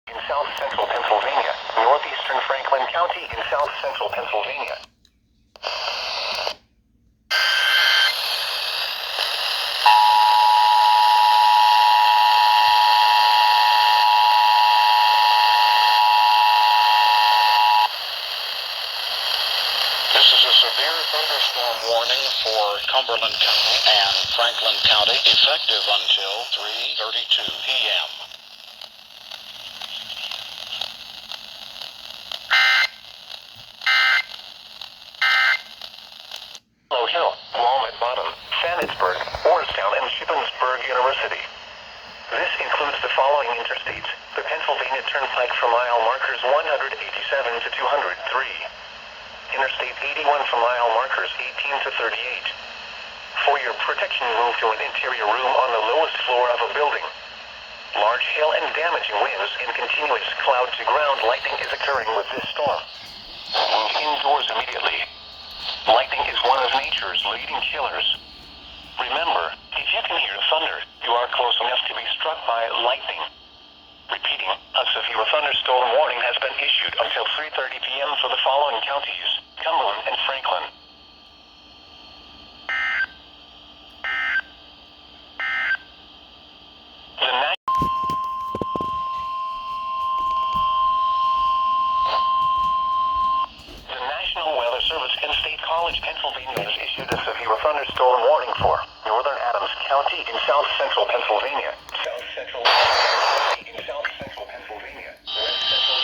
in south central Pennsylvania, northeastern Franklin County in south central Pennsylvania. This is a severe thunderstorm warning for Cumberland County and Franklin County, effective until 3:32 p.m. Hill, Walnut Bottom, Sandsburg, Orrstown, and Shippensburg University. This includes the following interstates: the Pennsylvania Turnpike for mile markers 187 to 203. Interstate 81 for mile markers 18 to 38. For your protection, move to an interior room on the lowest floor of a building. Large hail and damaging winds and continuous cloud-to-ground lightning is occurring with this storm. Move indoors immediately. Lightning is one of nature's leading killers. Remember, if you can hear thunder, you are close enough to be struck by lightning. Repeating, a severe thunderstorm warning has been issued until 3:30 p.m. for the following counties: Cumberland and Franklin. The National Weather Service in State College, Pennsylvania has issued a severe thunderstorm warning for northern Adams County in south central Pennsylvania, south central County in south central Pennsylvania, west central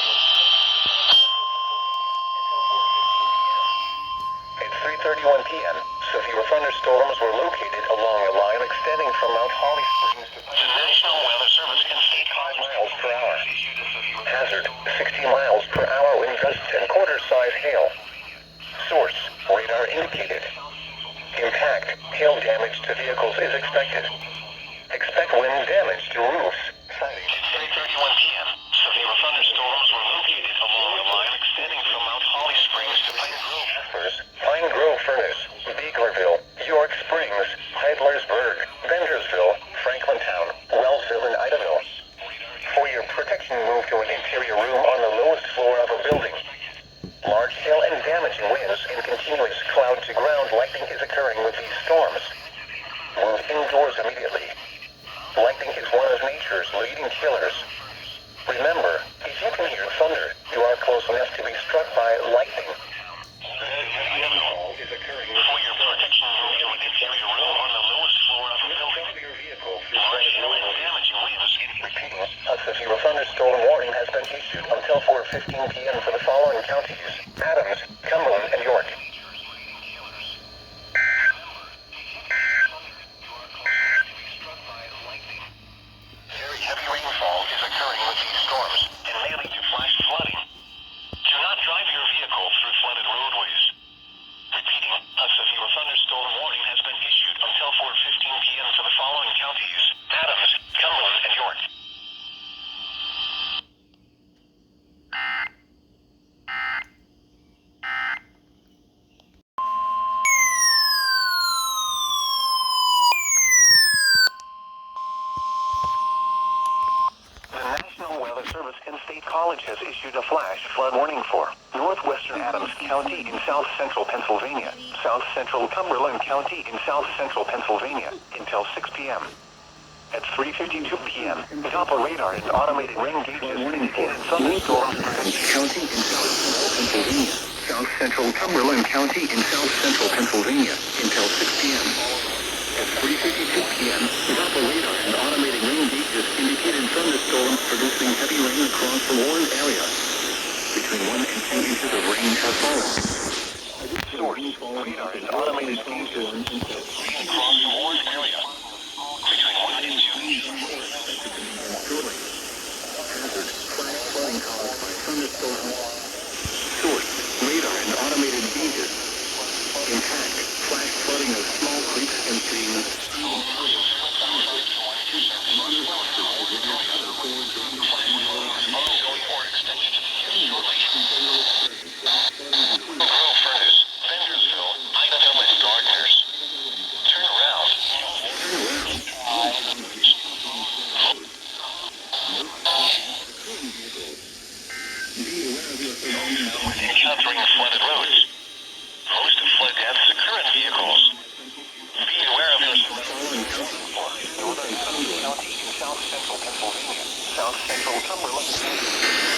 at 3:31 p.m. Severe thunderstorms were located along a line extending from Mount Holly Springs to the National Weather Service in State 5 miles per hour. Hazard 60 miles per hour wind gusts and quarter-size hail. Source, radar indicated. Impact, hail damage to vehicles is expected. Expect wind damage to roofs. Sighting. At 3:31 p.m., severe thunderstorms were located along a line extending from Mount Holly Springs to Pine Grove. Pine Grove Furnace, Beaglerville, York Springs, Heidlersburg, Bendersville, Franklintown, Wellsville, and Idaville. For your protection, move to an interior room on the lowest floor of a building. Large hail and damaging winds and continuous cloud-to-ground lightning is occurring with these storms. Move indoors immediately. Lightning is one of nature's leading killers. Remember, if you can hear thunder, you are close enough to be struck by lightning. Heavy rainfall is occurring. For your protection, move to an interior room on the lowest floor of a building. Large hail and damaging winds. Repeating, a severe thunderstorm warning has been issued until 4:15 p.m. for the following counties: Adams, Cumberland, and York. Very heavy rainfall is occurring with these storms and may lead to flash flooding. Do not drive your vehicle through flooded roadways. Repeating, a severe thunderstorm warning has been issued until 4:15 p.m. for the following counties: Adams, Cumberland, and York. The National Weather Service in State College has issued a flash flood warning for northwestern Adams County in south central Pennsylvania, south central Cumberland County in south central Pennsylvania until 6 p.m. At 3:52 p.m., Doppler radar and automated rain gauges indicated thunderstorms in County in south central Pennsylvania, south central Cumberland County in south central Pennsylvania until 6 p.m. At 3:52 p.m., Doppler radar and automated rain gauges indicated thunderstorms producing heavy rain across the warned area. Between 1 and 2 inches of rain have fallen. Source, radar and automated gauges indicated rain across the warned area. Between 1 and 2 inches of rain shortly. Hazard, flash flooding caused by thunderstorms. Source, radar and automated gauges. Impact, flash flooding of small creeks and streams. Grove Furnace, Bendersville, Idaville, and Gardners. Turn around. encountering flooded roads. Most flood deaths occur in vehicles. Be aware of your surroundings. Northern County in south central Pennsylvania, south central Cumberland.